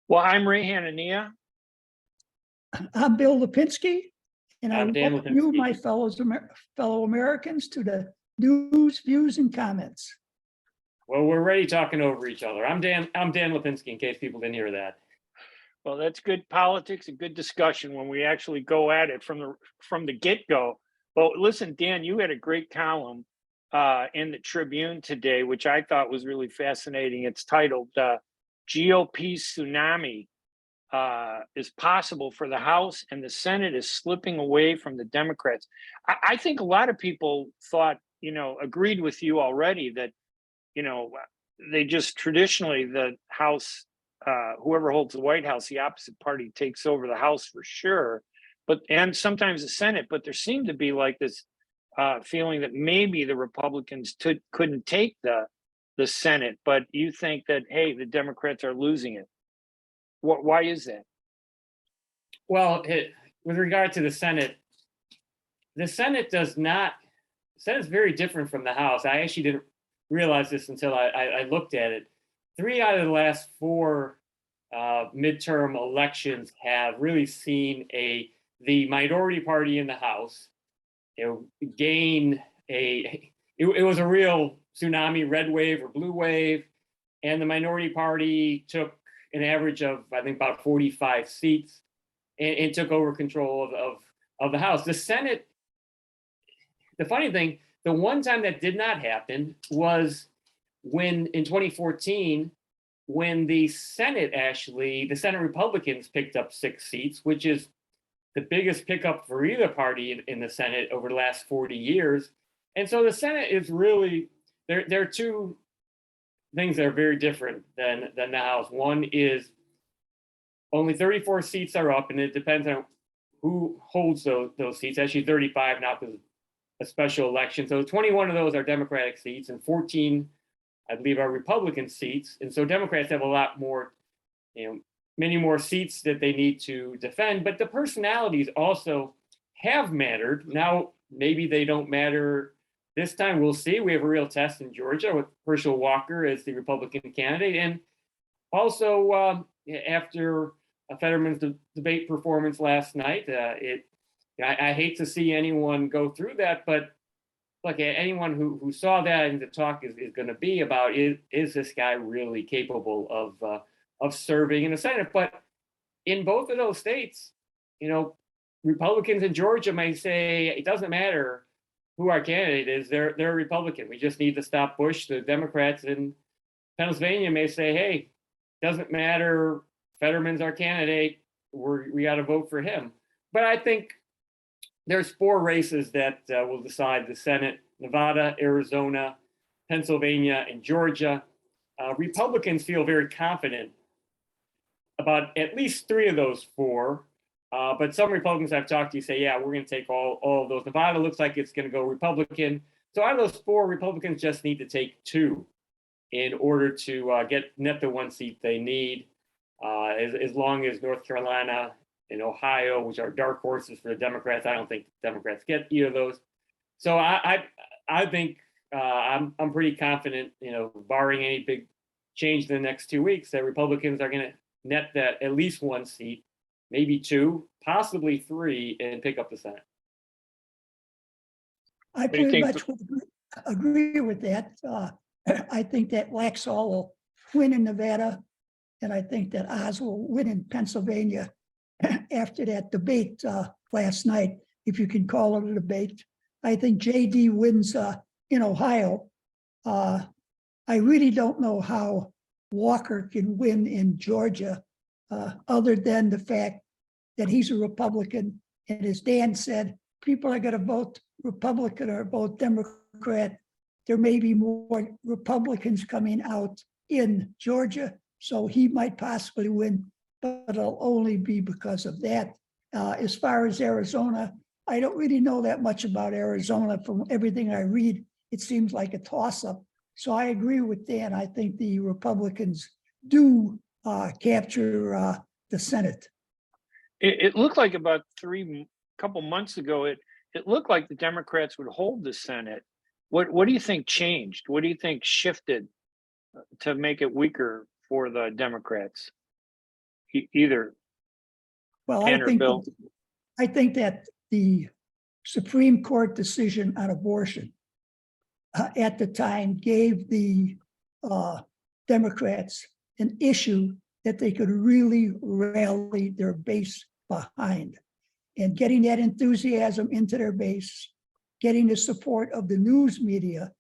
Well, I'm Ray Hanania. I'm Bill Lipinski, and I I'm Dan welcome you, Lipinski. my fellow Americans, to the news, views, and comments. Well, we're already talking over each other. I'm Dan Lipinski, in case people didn't hear that. Well, that's good politics and good discussion when we actually go at it from the get-go. But listen, Dan, you had a great column in the Tribune today, which I thought was really fascinating. It's titled "GOP Tsunami is Possible for the House and the Senate is Slipping Away from the Democrats." I think a lot of people thought, agreed with you already that, they just traditionally, the House, whoever holds the White House, the opposite party takes over the House for sure, and sometimes the Senate. But there seemed to be like this feeling that maybe the Republicans couldn't take the Senate, but you think that, hey, the Democrats are losing it. Why is that? Well, with regard to the Senate Senate's very different from the House. I actually didn't realize this until I looked at it. 3 out of the last 4 midterm elections have really seen the minority party in the House gain it was a real tsunami, red wave or blue wave, and the minority party took an average of, I think, about 45 seats and took over control of the House. The Senate, the funny thing, the one time that did not happen was when in 2014, when the Senate Republicans picked up 6 seats, which is the biggest pickup for either party in the Senate over the last 40 years. And so the Senate is really, there are 2 things that are very different than the House. One is only 34 seats are up, and it depends on who holds those seats. Actually, 35 now because a special election. So 21 of those are Democratic seats, and 14, I believe, are Republican seats. And so Democrats have a lot more, many more seats that they need to defend. But the personalities also have mattered. Now, maybe they don't matter this time. We'll see. We have a real test in Georgia with Herschel Walker as the Republican candidate. And also, after Fetterman's debate performance last night, I hate to see anyone go through that, but look, anyone who saw that, and the talk is going to be about, is this guy really capable of serving in the Senate? But in both of those states, Republicans in Georgia may say it doesn't matter who our candidate is, they're a Republican. We just need to stop Bush. The Democrats in Pennsylvania may say, hey, doesn't matter, Fetterman's our candidate, we got to vote for him. But I think there's 4 races that will decide the Senate: Nevada, Arizona, Pennsylvania, and Georgia. Republicans feel very confident about at least 3 of those 4. But some Republicans I've talked to say, yeah, we're going to take all of those. Nevada looks like it's going to go Republican. So out of those 4, Republicans just need to take 2 in order to net the 1 seat they need. As long as North Carolina and Ohio, which are dark horses for the Democrats, I don't think the Democrats get either of those. So I think I'm pretty confident, barring any big change in the next 2 weeks, that Republicans are going to net that at least 1 seat, maybe 2, possibly 3, and pick up the Senate. I pretty much would agree with that. I think that Laxalt will win in Nevada, and I think that Oz will win in Pennsylvania after that debate last night, if you can call it a debate. I think JD wins in Ohio. I really don't know how Walker can win in Georgia, other than the fact that he's a Republican. And as Dan said, people are going to vote Republican or vote Democrat. There may be more Republicans coming out in Georgia, so he might possibly win, but it'll only be because of that. As far as Arizona, I don't really know that much about Arizona. From everything I read, it seems like a toss-up. So I agree with Dan. I think the Republicans do capture the Senate. It looked like about couple months ago, it looked like the Democrats would hold the Senate. What do you think changed? What do you think shifted to make it weaker for the Democrats? either Well, Ken or Bill. I think that the Supreme Court decision on abortion at the time gave the Democrats an issue that they could really rally their base behind. And getting that enthusiasm into their base, getting the support of the news media,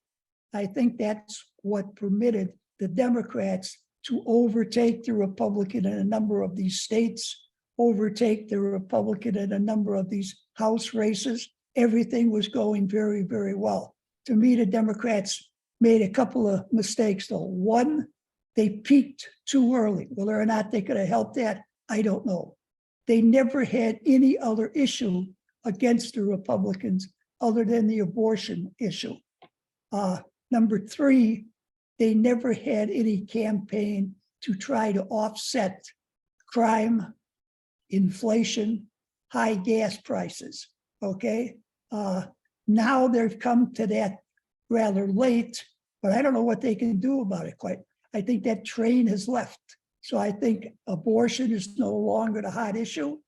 I think that's what permitted the Democrats to overtake the Republican in a number of these states, overtake the Republican in a number of these House races. Everything was going very, very well. To me, the Democrats made a couple of mistakes, though. One, they peaked too early. Whether or not they could have helped that, I don't know. They never had any other issue against the Republicans other than the abortion issue. Number three, they never had any campaign to try to offset crime, inflation, high gas prices, okay? Now they've come to that rather late, but I don't know what they can do about it quite. I think that train has left. So I think abortion is no longer the hot issue.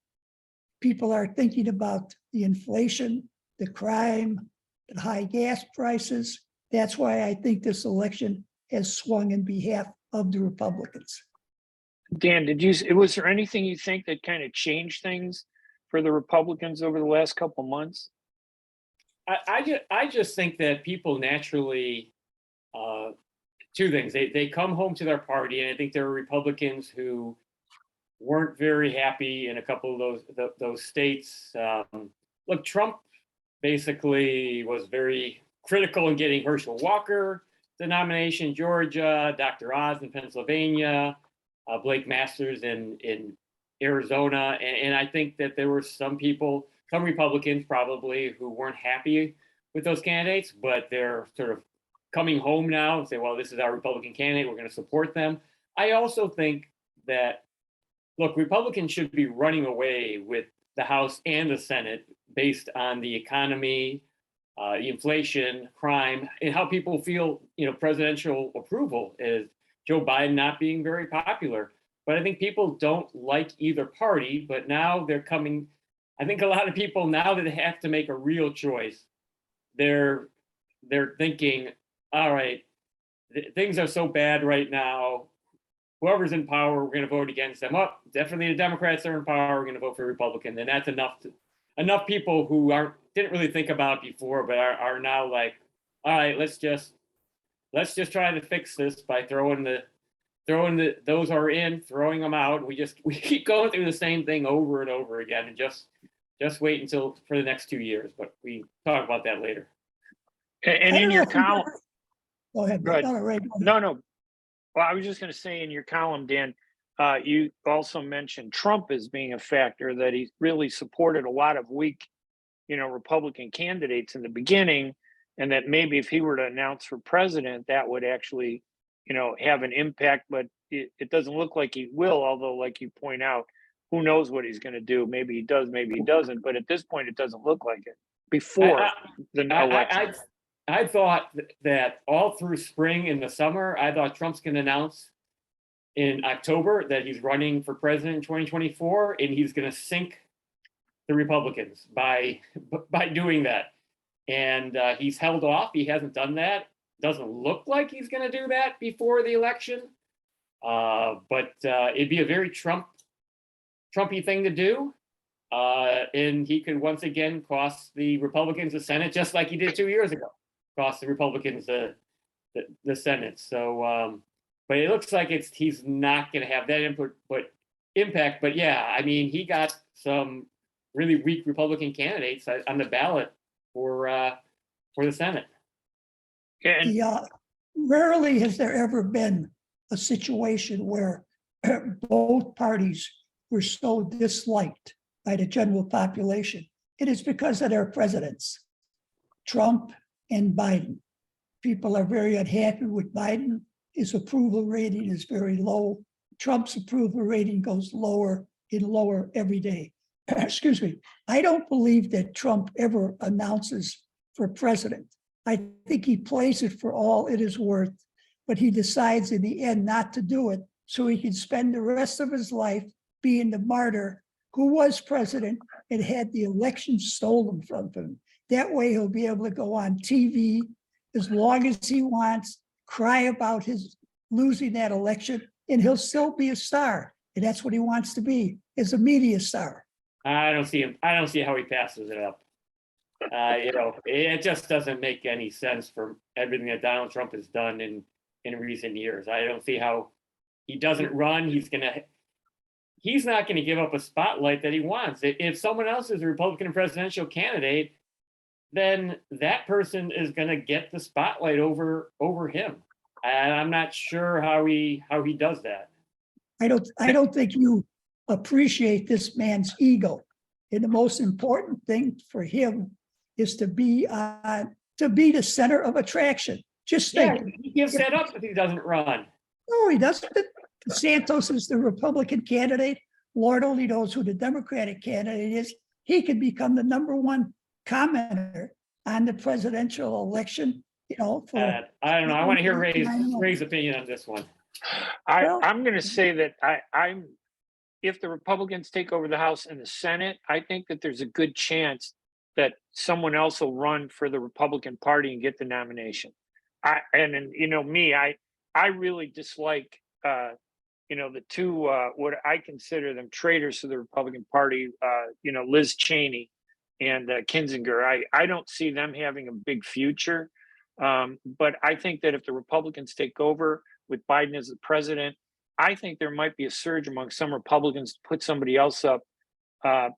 People are thinking about the inflation, the crime, the high gas prices. That's why I think this election has swung in behalf of the Republicans. Dan, was there anything you think that kind of changed things for the Republicans over the last couple months? I just think that people naturally, two things. They come home to their party, and I think there are Republicans who weren't very happy in a couple of those states. Look, Trump basically was very critical in getting Herschel Walker the nomination, Georgia, Dr. Oz in Pennsylvania, Blake Masters in Arizona, and I think that there were some people, some Republicans probably, who weren't happy with those candidates, but they're sort of coming home now and say, well, this is our Republican candidate, we're going to support them. I also think that, look, Republicans should be running away with the House and the Senate based on the economy, the inflation, crime, and how people feel, presidential approval is Joe Biden not being very popular. But I think people don't like either party, but now they're coming. I think a lot of people, now that they have to make a real choice, they're thinking, all right, things are so bad right now. Whoever's in power, we're going to vote against them. Oh, definitely the Democrats are in power, we're going to vote for Republican. And that's enough people who didn't really think about it before, but are now like, all right, let's just try to fix this by throwing those are in, throwing them out. We keep going through the same thing over and over again, and just wait until for the next 2 years. But we talk about that later. And in your column, go ahead. Go ahead. No, right. no. Well, I was just going to say in your column, Dan, you also mentioned Trump as being a factor, that he really supported a lot of weak, Republican candidates in the beginning, and that maybe if he were to announce for president, that would actually, have an impact. But it doesn't look like he will, although, like you point out, who knows what he's going to do? Maybe he does, maybe he doesn't. But at this point, it doesn't look like it. Before the election. I thought that all through spring and the summer, I thought Trump's going to announce in October that he's running for president in 2024, and he's going to sink the Republicans by doing that. And he's held off. He hasn't done that. Doesn't look like he's going to do that before the election. But it'd be a very Trumpy thing to do. And he could once again cost the Republicans the Senate, just like he did 2 years ago. Cost the Republicans the Senate. So, but it looks like he's not going to have that impact. But yeah, I mean, he got some really weak Republican candidates on the ballot for the Senate. Rarely has there ever been a situation where both parties were so disliked by the general population. It is because of their presidents, Trump and Biden. People are very unhappy with Biden. His approval rating is very low. Trump's approval rating goes lower and lower every day. Excuse me. I don't believe that Trump ever announces for president. I think he plays it for all it is worth, but he decides in the end not to do it so he can spend the rest of his life being the martyr who was president and had the election stolen from him. That way he'll be able to go on TV as long as he wants, cry about his losing that election, and he'll still be a star. And that's what he wants to be, is a media star. I don't see him. I don't see how he passes it up. It just doesn't make any sense for everything that Donald Trump has done in recent years. I don't see how he doesn't run. He's not going to give up a spotlight that he wants. If someone else is a Republican presidential candidate, then that person is going to get the spotlight over him. And I'm not sure how he does that. I don't think you appreciate this man's ego. And the most important thing for him is to be the center of attraction. Just think. Yeah, he gives that up if he doesn't run. No, he doesn't. Santos is the Republican candidate. Lord only knows who the Democratic candidate is. He could become the number one commenter on the presidential election. I don't know. I want to hear Ray's opinion on this one. I'm going to say that if the Republicans take over the House and the Senate, I think that there's a good chance that someone else will run for the Republican Party and get the nomination. I really dislike the two what I consider them traitors to the Republican Party. Liz Cheney and Kinzinger. I don't see them having a big future. But I think that if the Republicans take over with Biden as the president, I think there might be a surge among some Republicans to put somebody else up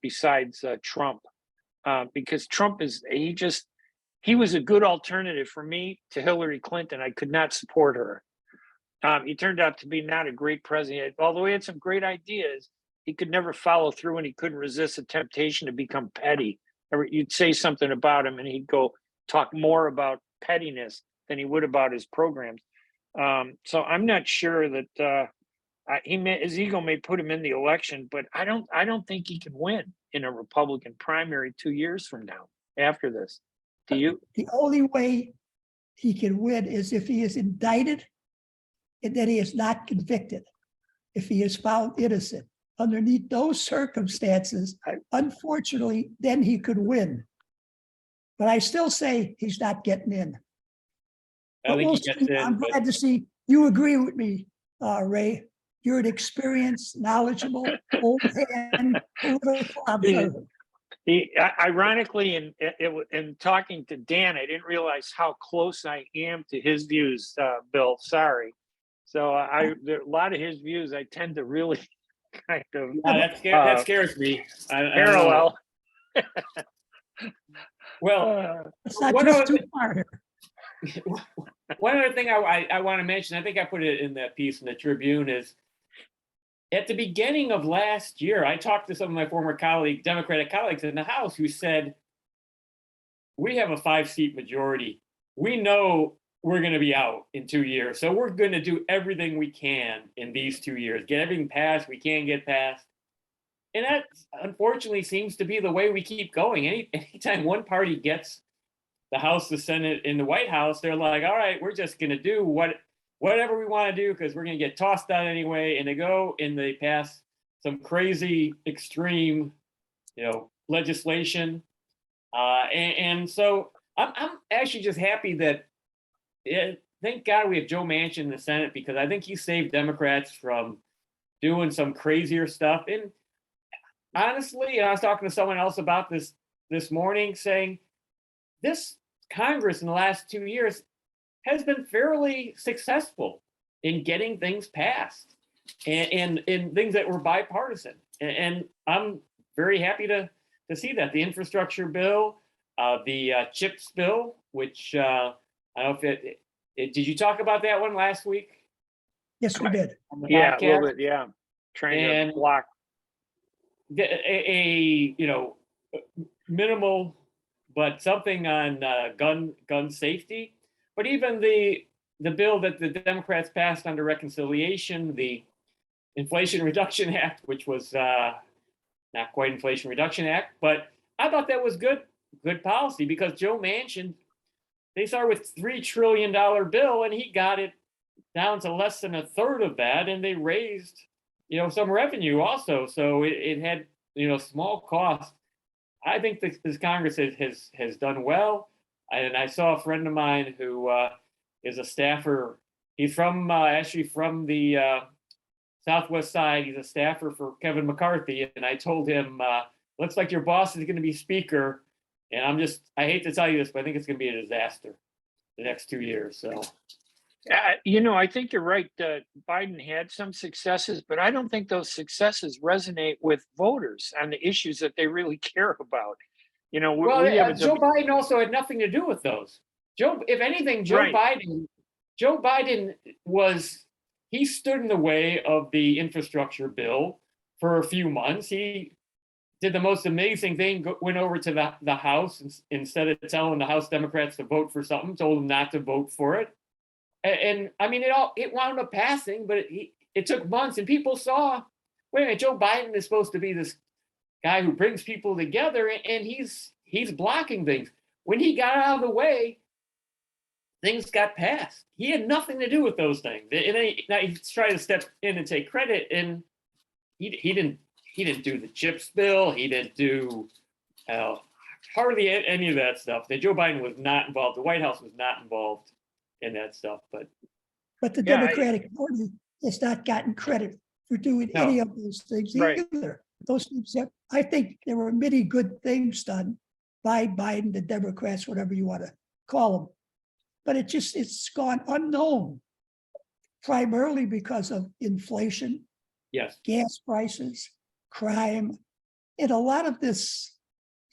besides Trump, because Trump he was a good alternative for me to Hillary Clinton. I could not support her. He turned out to be not a great president, although he had some great ideas. He could never follow through, and he couldn't resist the temptation to become petty. You'd say something about him, and he'd go talk more about pettiness than he would about his programs. So I'm not sure that his ego may put him in the election, but I don't think he can win in a Republican primary 2 years from now after this. Do you? The only way he can win is if he is indicted and that he is not convicted, if he is found innocent. Underneath those circumstances, unfortunately, then he could win. But I still say he's not getting in. I think he gets in. I'm glad to see you agree with me, Ray. You're an experienced, knowledgeable, old hand political observer. Ironically, in talking to Dan, I didn't realize how close I am to his views, Bill. Sorry. So a lot of his views I tend to really kind of that scares me. Parallel. Well, it's not just too far here. One other thing I want to mention, I think I put it in that piece in the Tribune, is at the beginning of last year, I talked to some of my former Democratic colleagues in the House who said, we have a 5-seat majority. We know we're going to be out in 2 years. So we're going to do everything we can in these 2 years, get everything passed we can get passed. And that unfortunately seems to be the way we keep going. Anytime one party gets the House, the Senate, and the White House, they're like, all right, we're just going to do whatever we want to do because we're going to get tossed out anyway. And they go and they pass some crazy, extreme, legislation. And so I'm actually just happy that, thank God we have Joe Manchin in the Senate, because I think he saved Democrats from doing some crazier stuff. And honestly, I was talking to someone else about this morning, saying this Congress in the last 2 years has been fairly successful in getting things passed and in things that were bipartisan. And I'm very happy to see that. The infrastructure bill, the CHIPS bill, which I don't know if did you talk about that one last week? Yes, we did. Yeah, a little bit, yeah. Trying to block a minimal, but something on gun safety. But even the bill that the Democrats passed under reconciliation, the Inflation Reduction Act, which was not quite Inflation Reduction Act, but I thought that was good policy, because Joe Manchin, they started with $3 trillion bill and he got it down to less than a third of that, and they raised some revenue also. So it had, small cost. I think this Congress has done well. And I saw a friend of mine who is a staffer. He's from actually from the Southwest side. He's a staffer for Kevin McCarthy. And I told him, looks like your boss is going to be speaker. And I hate to tell you this, but I think it's going to be a disaster the next 2 years. So, I think you're right. Biden had some successes, but I don't think those successes resonate with voters on the issues that they really care about. well, we have a Joe Biden also had nothing to do with those. If anything, Joe Right. Biden he stood in the way of the infrastructure bill for a few months. He did the most amazing thing, went over to the House instead of telling the House Democrats to vote for something, told them not to vote for it. And I mean, it wound up passing, but it took months, and people saw, wait a minute, Joe Biden is supposed to be this guy who brings people together, and he's blocking things. When he got out of the way, things got passed. He had nothing to do with those things. Now he's trying to step in and take credit, and he didn't do the chips bill. He didn't do hardly any of that stuff. That Joe Biden was not involved. The White House was not involved in that stuff. But the Yeah, Democratic Party has not gotten credit for doing No. any of those things Right. either. Those things I think there were many good things done by Biden, the Democrats, whatever you want to call them. But it's gone unknown, primarily because of inflation, yes, gas prices, crime, and a lot of this,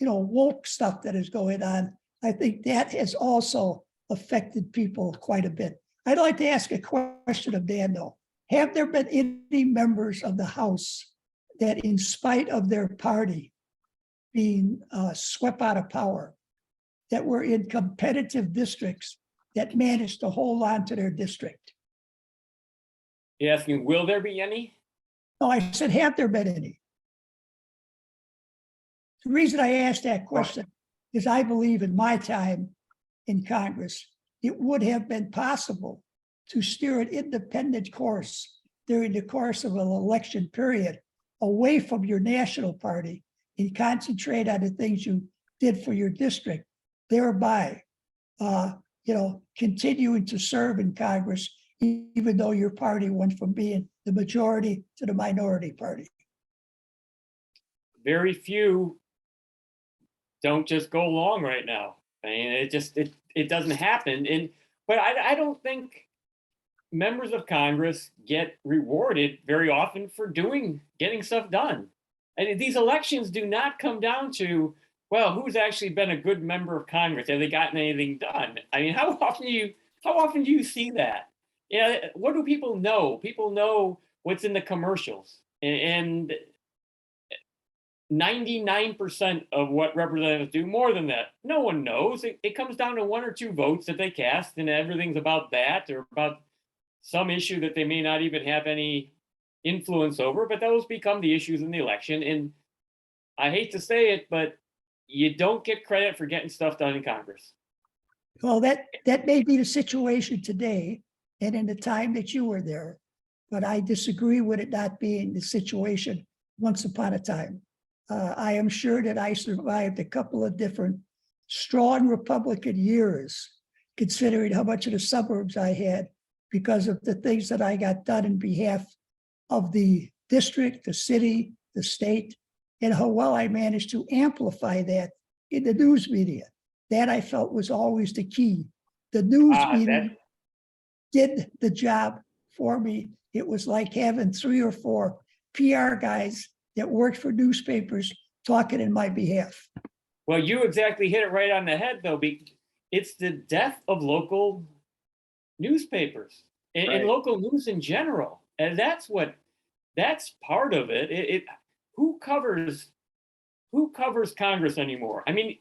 woke stuff that is going on. I think that has also affected people quite a bit. I'd like to ask a question of Dan, though. Have there been any members of the House that, in spite of their party being swept out of power, that were in competitive districts that managed to hold on to their district? you're asking, will there be any? No, I said, have there been any? The reason I asked that question is I believe in my time in Congress, it would have been possible to steer an independent course during the course of an election period away from your national party and concentrate on the things you did for your district, thereby, continuing to serve in Congress, even though your party went from being the majority to the minority party. Very few don't just go along right now. I mean, it doesn't happen. But I don't think members of Congress get rewarded very often for getting stuff done. And these elections do not come down to, well, who's actually been a good member of Congress? Have they gotten anything done? I mean, how often do you see that? Yeah, what do people know? People know what's in the commercials, and 99% of what representatives do, more than that, no one knows. It comes down to 1 or 2 votes that they cast, and everything's about that or about some issue that they may not even have any influence over, but those become the issues in the election. And I hate to say it, but you don't get credit for getting stuff done in Congress. Well, that may be the situation today and in the time that you were there, but I disagree with it not being the situation once upon a time. I am sure that I survived a couple of different strong Republican years, considering how much of the suburbs I had, because of the things that I got done in behalf of the district, the city, the state, and how well I managed to amplify that in the news media. That I felt was always the key. The news media did the job for me. It was like having 3 or 4 PR guys that worked for newspapers talking in my behalf. Well, you exactly hit it right on the head, though. It's the death of local newspapers and local news in general, and that's part of it. Who covers Congress anymore? I mean,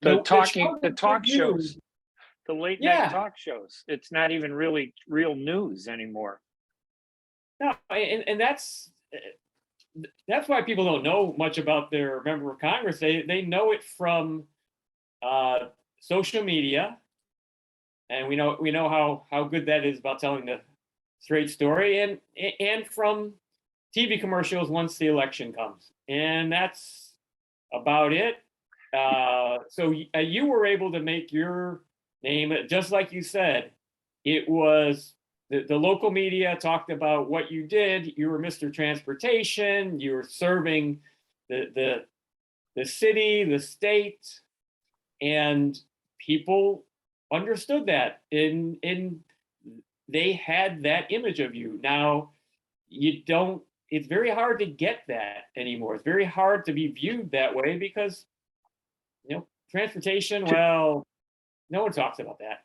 the talk review, shows, the late night talk shows. It's not even really real news anymore. No, and that's why people don't know much about their member of Congress. They know it from social media, and we know how good that is about telling straight story, and from TV commercials once the election comes, and that's about it. So you were able to make your name, just like you said. It was the local media talked about what you did. You were Mr. Transportation. You were serving the city, the state, and people understood that. And they had that image of you. Now you don't. It's very hard to get that anymore. It's very hard to be viewed that way because, transportation. Well, no one talks about that.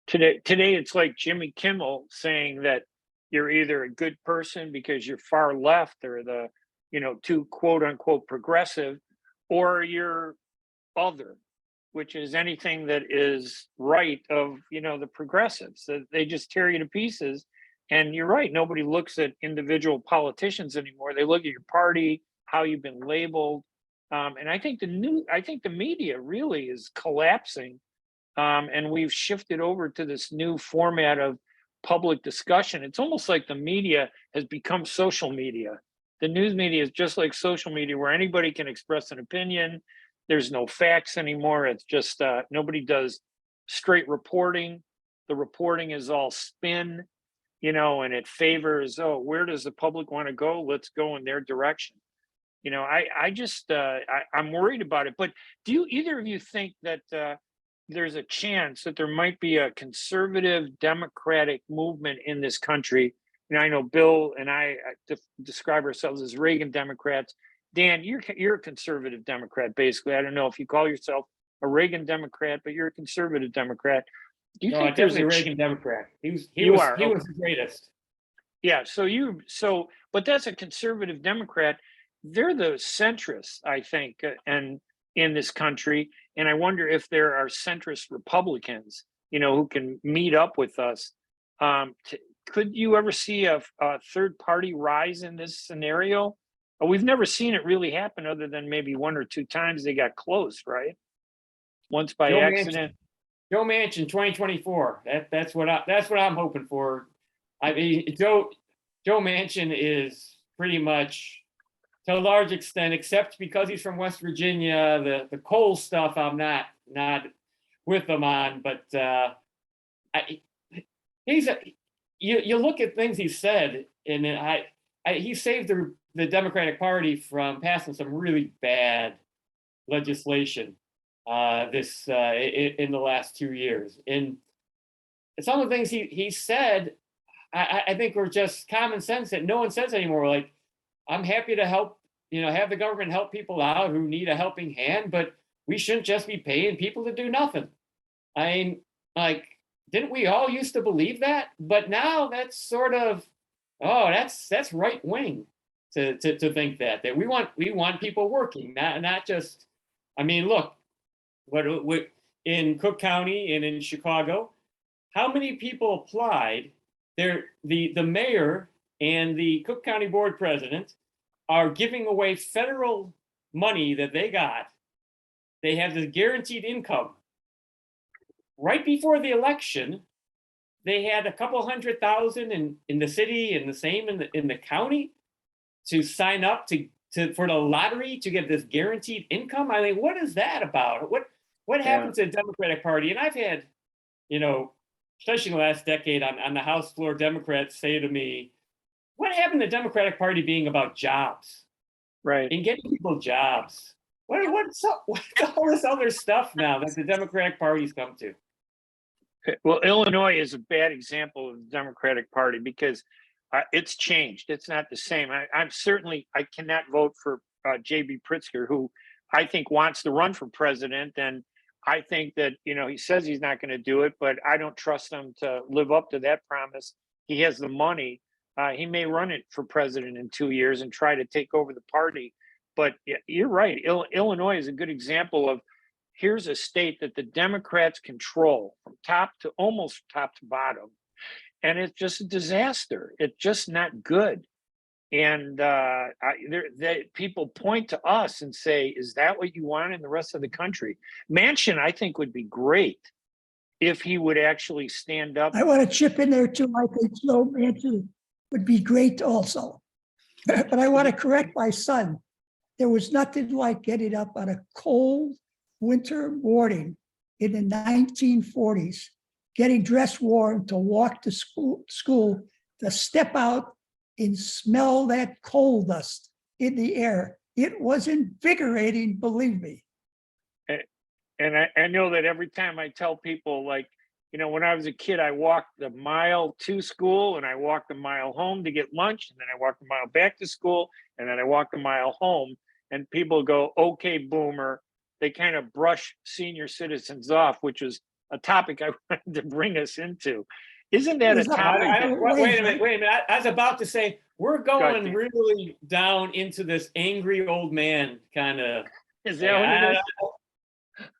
Today it's like Jimmy Kimmel saying that you're either a good person because you're far left or the, too quote unquote progressive, or you're other, which is anything that is right of, the progressives. That they just tear you to pieces. And you're right, nobody looks at individual politicians anymore. They look at your party, how you've been labeled. And I think the media really is collapsing. And we've shifted over to this new format of public discussion. It's almost like the media has become social media. The news media is just like social media, where anybody can express an opinion. There's no facts anymore. It's just nobody does straight reporting. The reporting is all spin, and it favors, where does the public want to go? Let's go in their direction. I'm worried about it. But do either of you think that there's a chance that there might be a conservative Democratic movement in this country? I know Bill and I describe ourselves as Reagan Democrats. Dan, you're a conservative Democrat, basically. I don't know if you call yourself a Reagan Democrat, but you're a conservative Democrat. Do you think there's a Reagan Democrat? He was the greatest. Yeah. But that's a conservative Democrat. They're the centrists, I think, and in this country. And I wonder if there are centrist Republicans, who can meet up with us. Could you ever see a third party rise in this scenario? We've never seen it really happen, other than maybe one or two times they got close, right? Once by accident. Joe Manchin, 2024. That's what I'm hoping for. I mean, Joe Manchin is pretty much, to a large extent, except because he's from West Virginia, the coal stuff I'm not with him on. But you look at things he said, and he saved the Democratic Party from passing some really bad legislation in the last 2 years. And some of the things he said, I think were just common sense that no one says anymore. Like, I'm happy to help, have the government help people out who need a helping hand, but we shouldn't just be paying people to do nothing. I mean, like, didn't we all used to believe that? But now that's sort of, that's right wing to think that we want people working, not just. I mean, look, what in Cook County and in Chicago, how many people applied? The mayor and the Cook County board president are giving away federal money that they got. They have this guaranteed income. Right before the election, they had a couple 100,000 in the city and the same in the county to sign up for the lottery to get this guaranteed income. I mean, what is that about? What happened to the Democratic Party? And I've had, especially in the last decade on the House floor, Democrats say to me, what happened to the Democratic Party being about jobs? Right. And getting people jobs. What's all this other stuff now that the Democratic Party's come to? Well, Illinois is a bad example of the Democratic Party because it's changed. It's not the same. I cannot vote for J.B. Pritzker, who I think wants to run for president. And I think that, he says he's not going to do it, but I don't trust him to live up to that promise. He has the money. He may run it for president in 2 years and try to take over the party. But you're right. Illinois is a good example of, here's a state that the Democrats control from almost top to bottom. And it's just a disaster. It's just not good. And people point to us and say, is that what you want in the rest of the country? Manchin, I think, would be great if he would actually stand up. I want to chip in there too. I think Joe Manchin would be great also. But I want to correct my son. There was nothing like getting up on a cold winter morning in the 1940s, getting dressed warm to walk to school, to step out and smell that coal dust in the air. It was invigorating, believe me. And I know that every time I tell people, like, you know, when I was a kid, I walked the mile to school and I walked a mile home to get lunch. And then I walked a mile back to school and then I walked a mile home. And people go, okay, boomer. They kind of brush senior citizens off, which was a topic I wanted to bring us into. Isn't that a topic? Wait a minute. I was about to say, we're going ahead. really down into this angry old man kind of. Is that what it is?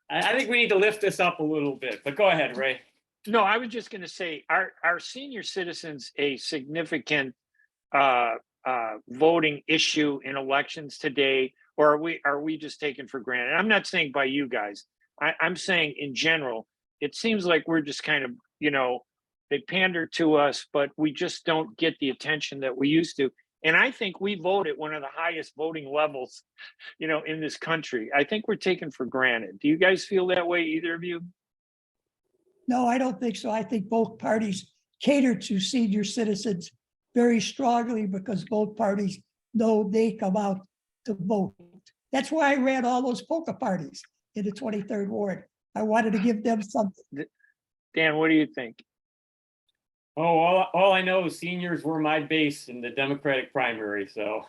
I think we need to lift this up a little bit, but go ahead, Ray. No, I was just going to say, are senior citizens a significant voting issue in elections today, or are we just taken for granted? I'm not saying by you guys. I'm saying in general, it seems like we're just kind of, you know, they pander to us, but we just don't get the attention that we used to. And I think we vote at one of the highest voting levels, you know, in this country. I think we're taken for granted. Do you guys feel that way, either of you? No, I don't think so. I think both parties cater to senior citizens very strongly because both parties know they come out to vote. That's why I ran all those polka parties in the 23rd Ward. I wanted to give them something. Dan, what do you think? Oh, all I know is seniors were my base in the Democratic primary. So,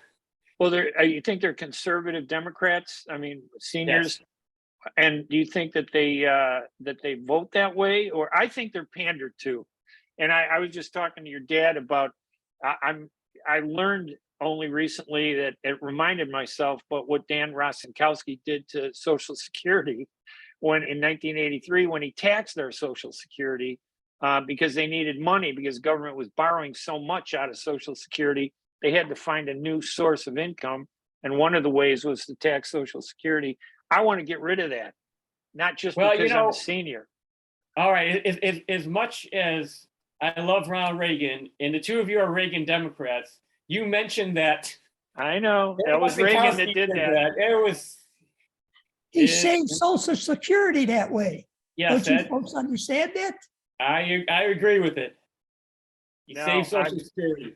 well, you think they're conservative Democrats? I mean, seniors. Yes. And do you think that they vote that way, or I think they're pandered to? And I was just talking to your dad about. I learned only recently that it reminded myself, but what Dan Rostenkowski did to Social Security when in 1983 when he taxed their Social Security. Because they needed money because government was borrowing so much out of Social Security, they had to find a new source of income. And one of the ways was to tax Social Security. I want to get rid of that, not just because I'm a senior. All right. As much as I love Ronald Reagan, and the two of you are Reagan Democrats, you mentioned that. I know. That was Reagan that did that. It was. He saved Social Security that way. Yes. Don't you folks understand that? I agree with it. You save Social Security.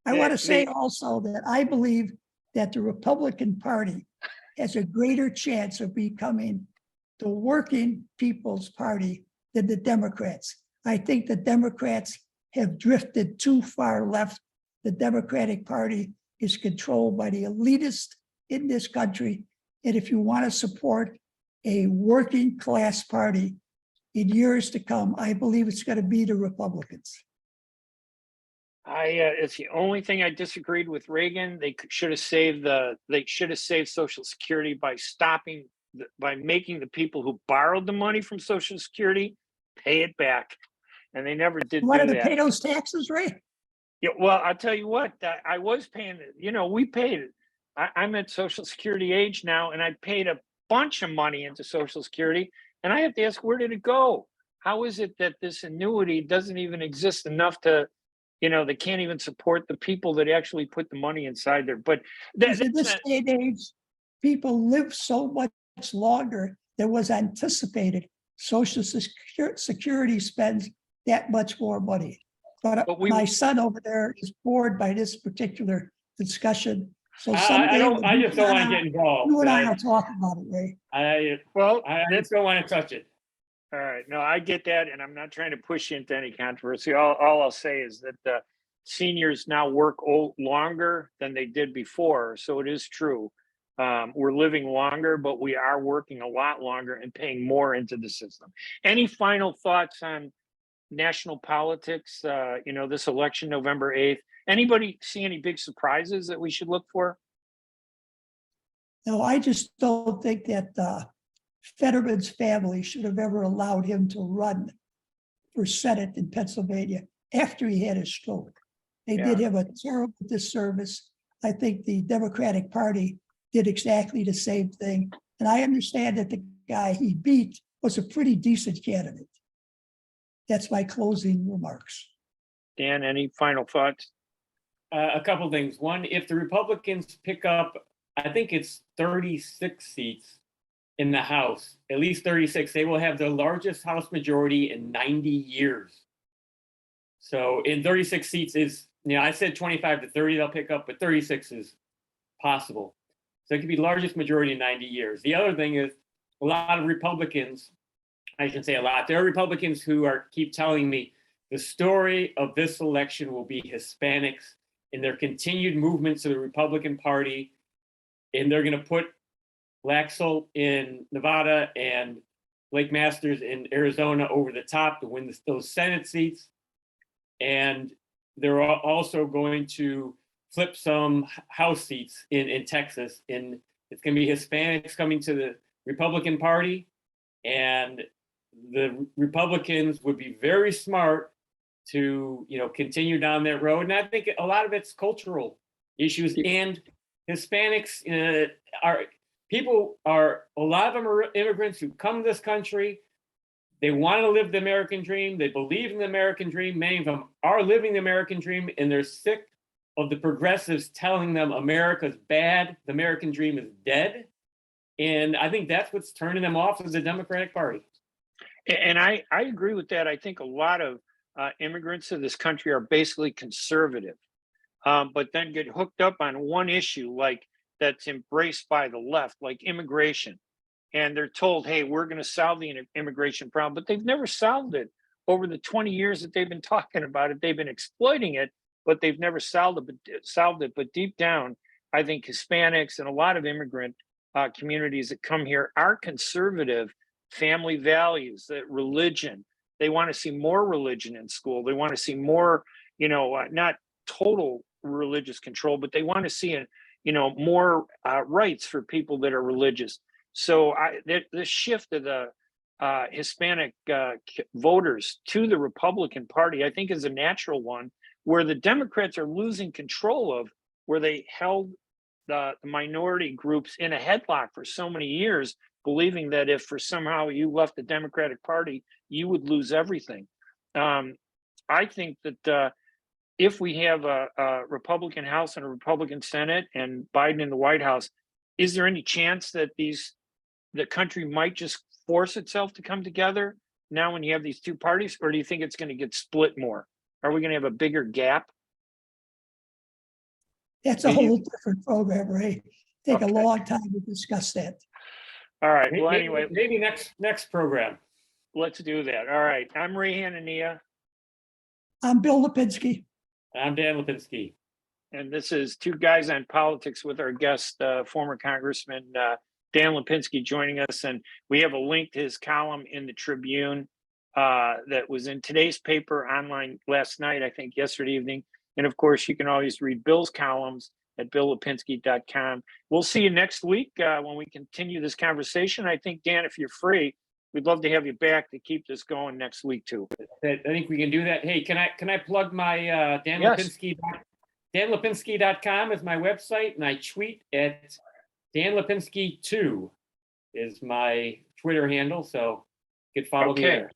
I want to say also that I believe that the Republican Party has a greater chance of becoming the working people's party than the Democrats. I think the Democrats have drifted too far left. The Democratic Party is controlled by the elitists in this country. And if you want to support a working class party, in years to come, I believe it's going to be the Republicans. It's the only thing I disagreed with Reagan. They should have saved Social Security by by making the people who borrowed the money from Social Security pay it back, and they never did. You wanted to pay those taxes, Ray? Yeah. Well, I'll tell you what. I was paying. You know, we paid it. I'm at Social Security age now, and I paid a bunch of money into Social Security. And I have to ask, where did it go? How is it that this annuity doesn't even exist enough to, you know, they can't even support the people that actually put the money inside there? But in this day and age, people live so much longer than was anticipated. Social Security spends that much more money. But my son over there is bored by this particular discussion. So I just don't want to get involved. You and I will talk about it, Ray. I just don't want to touch it. All right. No, I get that. And I'm not trying to push you into any controversy. All I'll say is that seniors now work longer than they did before. So it is true. We're living longer, but we are working a lot longer and paying more into the system. Any final thoughts on national politics, this election, November 8th? Anybody see any big surprises that we should look for? No, I just don't think that Fetterman's family should have ever allowed him to run for Senate in Pennsylvania after he had his stroke. They did him a terrible disservice. I think the Democratic Party did exactly the same thing. And I understand that the guy he beat was a pretty decent candidate. That's my closing remarks. Dan, any final thoughts? A couple things. One, if the Republicans pick up, I think it's 36 seats in the House, at least 36, they will have the largest House majority in 90 years. So in 36 seats is, I said 25 to 30 they'll pick up, but 36 is possible. So it could be largest majority in 90 years. The other thing is a lot of Republicans, I shouldn't say a lot, there are Republicans who keep telling me the story of this election will be Hispanics and their continued movement to the Republican Party. And they're going to put Laxalt in Nevada and Blake Masters in Arizona over the top to win those Senate seats. And they're also going to flip some House seats in Texas. And it's going to be Hispanics coming to the Republican Party. And the Republicans would be very smart to, continue down that road. And I think a lot of it's cultural issues, and Hispanics a lot of them are immigrants who come to this country. They want to live the American dream. They believe in the American dream. Many of them are living the American dream, and they're sick of the progressives telling them America's bad, the American dream is dead. And I think that's what's turning them off of the Democratic Party. And I agree with that. I think a lot of immigrants to this country are basically conservative, but then get hooked up on one issue like that's embraced by the left, like immigration. And they're told, hey, we're going to solve the immigration problem, but they've never solved it. Over the 20 years that they've been talking about it, they've been exploiting it, but they've never solved it. But deep down, I think Hispanics and a lot of immigrant communities that come here are conservative, family values, that religion. They want to see more religion in school. They want to see more, not total religious control, but they want to see more rights for people that are religious. So the shift of the Hispanic voters to the Republican Party, I think, is a natural one, where the Democrats are losing control of, where they held the minority groups in a headlock for so many years, believing that if for somehow you left the Democratic Party, you would lose everything. I think that if we have a Republican House and a Republican Senate and Biden in the White House, is there any chance that the country might just force itself to come together now when you have these two parties, or do you think it's going to get split more? Are we going to have a bigger gap? That's a whole different program, Ray. Take Okay. a long time to discuss that. All right. Well, anyway, maybe next program. let's do that. All right. I'm Ray Hanania, I'm Bill Lipinski. I'm Dan Lipinski. and this is Two Guys on Politics with our guest, former Congressman Dan Lipinski, joining us. And we have a link to his column in the Tribune that was in today's paper online last night, I think yesterday evening. And of course, you can always read Bill's columns at billlipinski.com. We'll see you next week when we continue this conversation. I think, Dan, if you're free, we'd love to have you back to keep this going next week too. I think we can do that. Hey, can I plug my Dan Yes. Lipinski? DanLipinski.com is my website, and I tweet at Dan Lipinski 2 is my Twitter handle, so you can follow me Okay. there.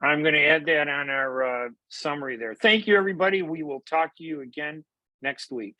I'm going to add that on our summary there. Thank you, everybody. We will talk to you again next week.